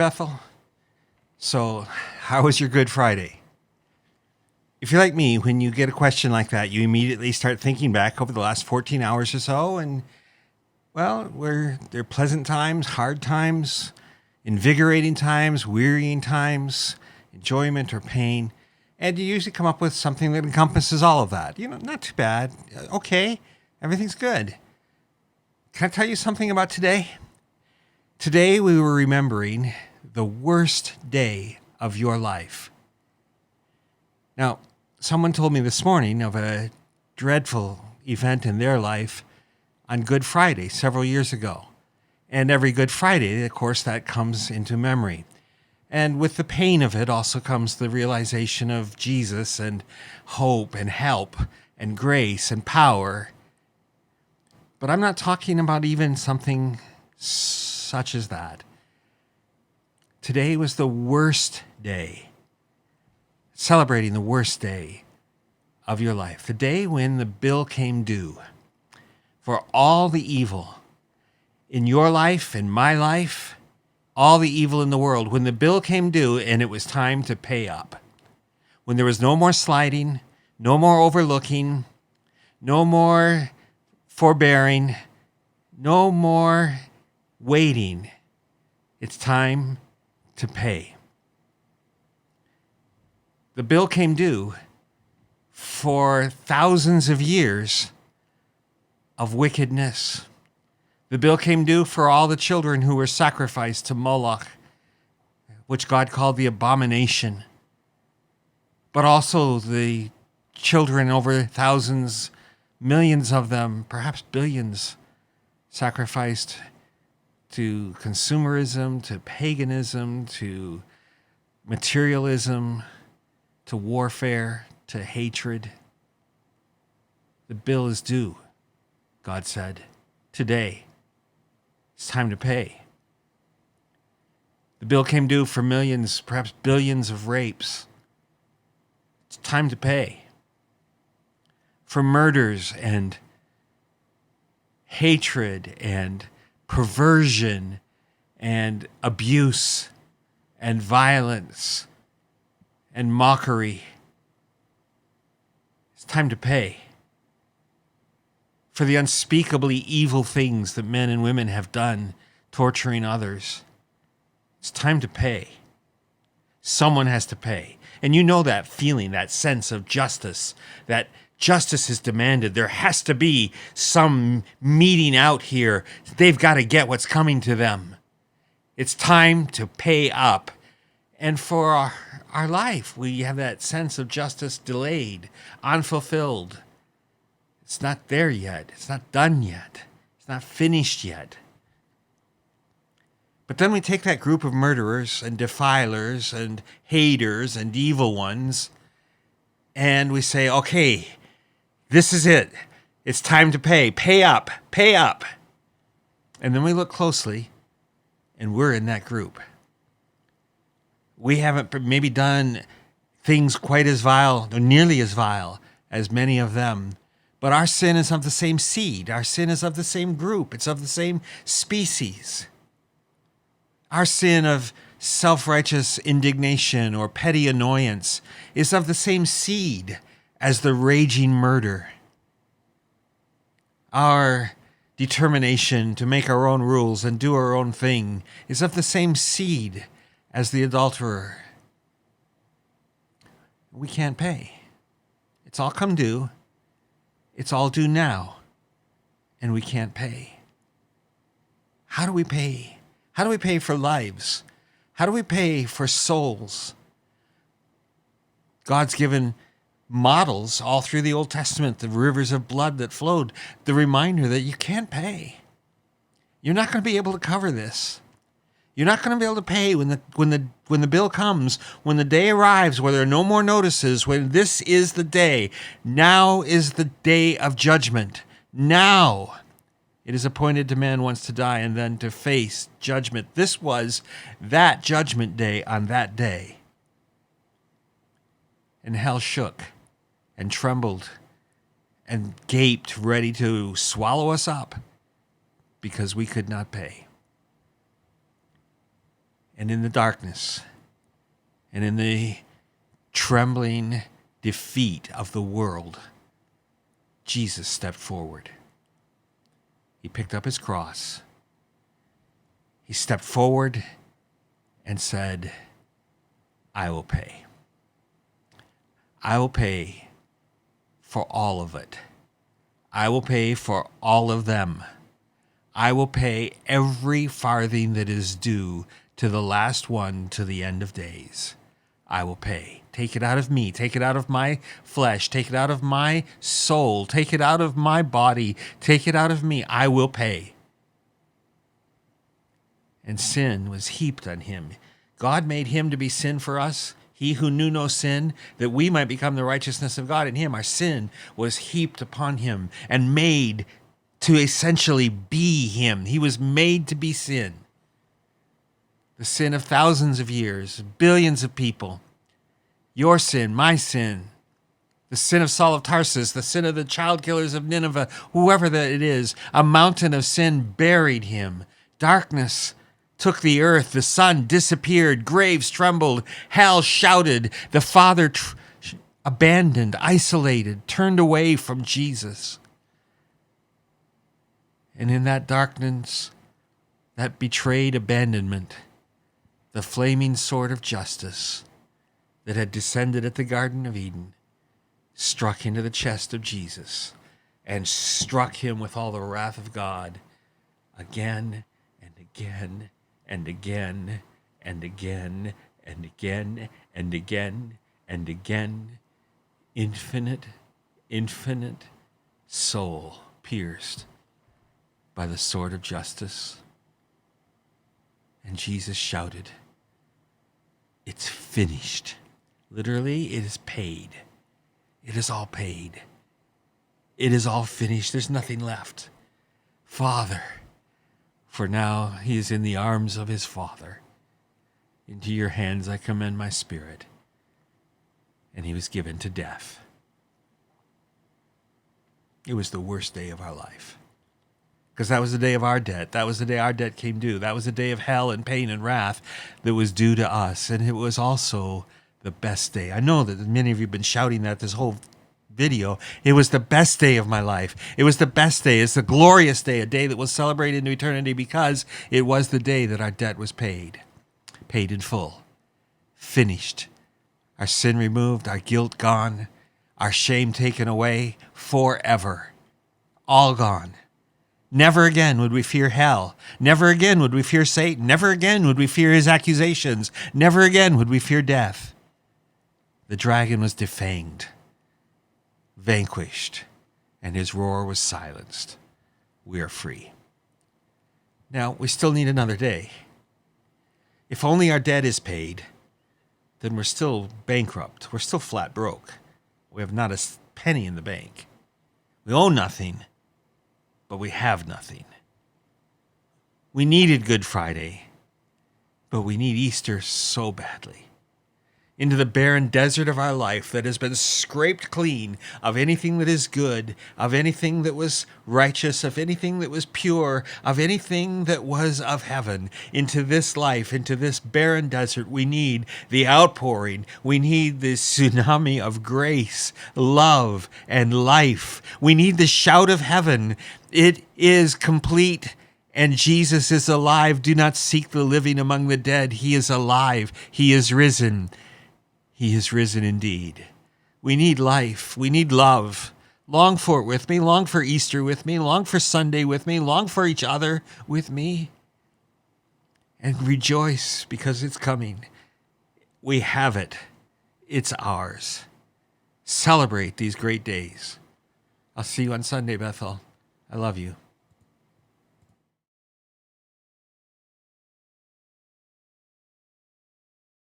Bethel. So, how was your Good Friday? If you're like me, when you get a question like that, you immediately start thinking back over the last 14 hours or so, and well, were there pleasant times, hard times, invigorating times, wearying times, enjoyment or pain? And you usually come up with something that encompasses all of that. Not too bad. Okay, everything's good. Can I tell you something about today? Today we were remembering the worst day of your life. Now, someone told me this morning of a dreadful event in their life on Good Friday several years ago. And every Good Friday, of course, that comes into memory. And with the pain of it also comes the realization of Jesus and hope and help and grace and power. But I'm not talking about even something such as that. Today was the worst day, celebrating the worst day of your life, the day when the bill came due for all the evil in your life, in my life, all the evil in the world, when the bill came due and it was time to pay up, when there was no more sliding, no more overlooking, no more forbearing, no more waiting. It's time to pay. The bill came due for thousands of years of wickedness. The bill came due for all the children who were sacrificed to Moloch, which God called the abomination, but also the children, over thousands, millions of them, perhaps billions, sacrificed to consumerism, to paganism, to materialism, to warfare, to hatred. The bill is due, God said. Today, it's time to pay. The bill came due for millions, perhaps billions of rapes. It's time to pay. For murders and hatred and perversion and abuse and violence and mockery. It's time to pay. For the unspeakably evil things that men and women have done, torturing others. It's time to pay. Someone has to pay. And you know that feeling, that sense of justice, that justice is demanded. There has to be some meeting out here. They've got to get what's coming to them. It's time to pay up. And for our life, we have that sense of justice delayed, unfulfilled. It's not there yet. It's not done yet. It's not finished yet. But then we take that group of murderers and defilers and haters and evil ones, and we say, okay, this is it. It's time to pay. Pay up. Pay up. And then we look closely, and we're in that group. We haven't maybe done things quite as vile, or nearly as vile, as many of them. But our sin is of the same seed. Our sin is of the same group. It's of the same species. Our sin of self-righteous indignation or petty annoyance is of the same seed as the raging murder. Our determination to make our own rules and do our own thing is of the same seed as the adulterer. We can't pay. It's all come due. It's all due now, and we can't pay. How do we pay? How do we pay for lives? How do we pay for souls? God's given models all through the Old Testament, the rivers of blood that flowed, the reminder that you can't pay. You're not going to be able to cover this. You're not going to be able to pay when the bill comes, when the day arrives, where there are no more notices, when this is the day. Now is the day of judgment. Now it is appointed to man once to die and then to face judgment. This was that judgment day on that day. And hell shook and trembled and gaped, ready to swallow us up because we could not pay. And in the darkness and in the trembling defeat of the world, Jesus stepped forward. He picked up his cross. He stepped forward and said, I will pay. I will pay for all of it. I will pay for all of them. I will pay every farthing that is due to the last one to the end of days. I will pay. Take it out of me. Take it out of my flesh. Take it out of my soul. Take it out of my body. Take it out of me. I will pay. And sin was heaped on him. God made him to be sin for us. He who knew no sin, that we might become the righteousness of God in him. Our sin was heaped upon him and made to essentially be him. He was made to be sin. The sin of thousands of years, billions of people. Your sin, my sin, the sin of Saul of Tarsus, the sin of the child killers of Nineveh, whoever that it is, a mountain of sin buried him. Darkness took the earth, the sun disappeared, graves trembled, hell shouted, the Father abandoned, isolated, turned away from Jesus. And in that darkness, that betrayed abandonment, the flaming sword of justice that had descended at the Garden of Eden struck into the chest of Jesus and struck him with all the wrath of God again and again and again and again and again and again and again. Infinite soul pierced by the sword of justice. And Jesus shouted, it's finished. Literally, it is paid. It is all paid. It is all finished. There's nothing left. Father, for now he is in the arms of his Father. Into your hands I commend my spirit. And he was given to death. It was the worst day of our life. Because that was the day of our debt. That was the day our debt came due. That was the day of hell and pain and wrath that was due to us. And it was also the best day. I know that many of you have been shouting that this whole video. It was the best day of my life. It was the best day. It's the glorious day, a day that was celebrated into eternity because it was the day that our debt was paid. Paid in full. Finished. Our sin removed, our guilt gone, our shame taken away forever. All gone. Never again would we fear hell. Never again would we fear Satan. Never again would we fear his accusations. Never again would we fear death. The dragon was defanged, vanquished, and his roar was silenced. We are free. Now, we still need another day. If only our debt is paid, then we're still bankrupt. We're still flat broke. We have not a penny in the bank. We owe nothing, but we have nothing. We needed Good Friday, but we need Easter so badly. Into the barren desert of our life that has been scraped clean of anything that is good, of anything that was righteous, of anything that was pure, of anything that was of heaven. Into this life, into this barren desert, we need the outpouring. We need the tsunami of grace, love, and life. We need the shout of heaven. It is complete. And Jesus is alive. Do not seek the living among the dead. He is alive. He is risen. He is risen indeed. We need life. We need love. Long for it with me. Long for Easter with me. Long for Sunday with me. Long for each other with me. And rejoice because it's coming. We have it. It's ours. Celebrate these great days. I'll see you on Sunday, Bethel. I love you.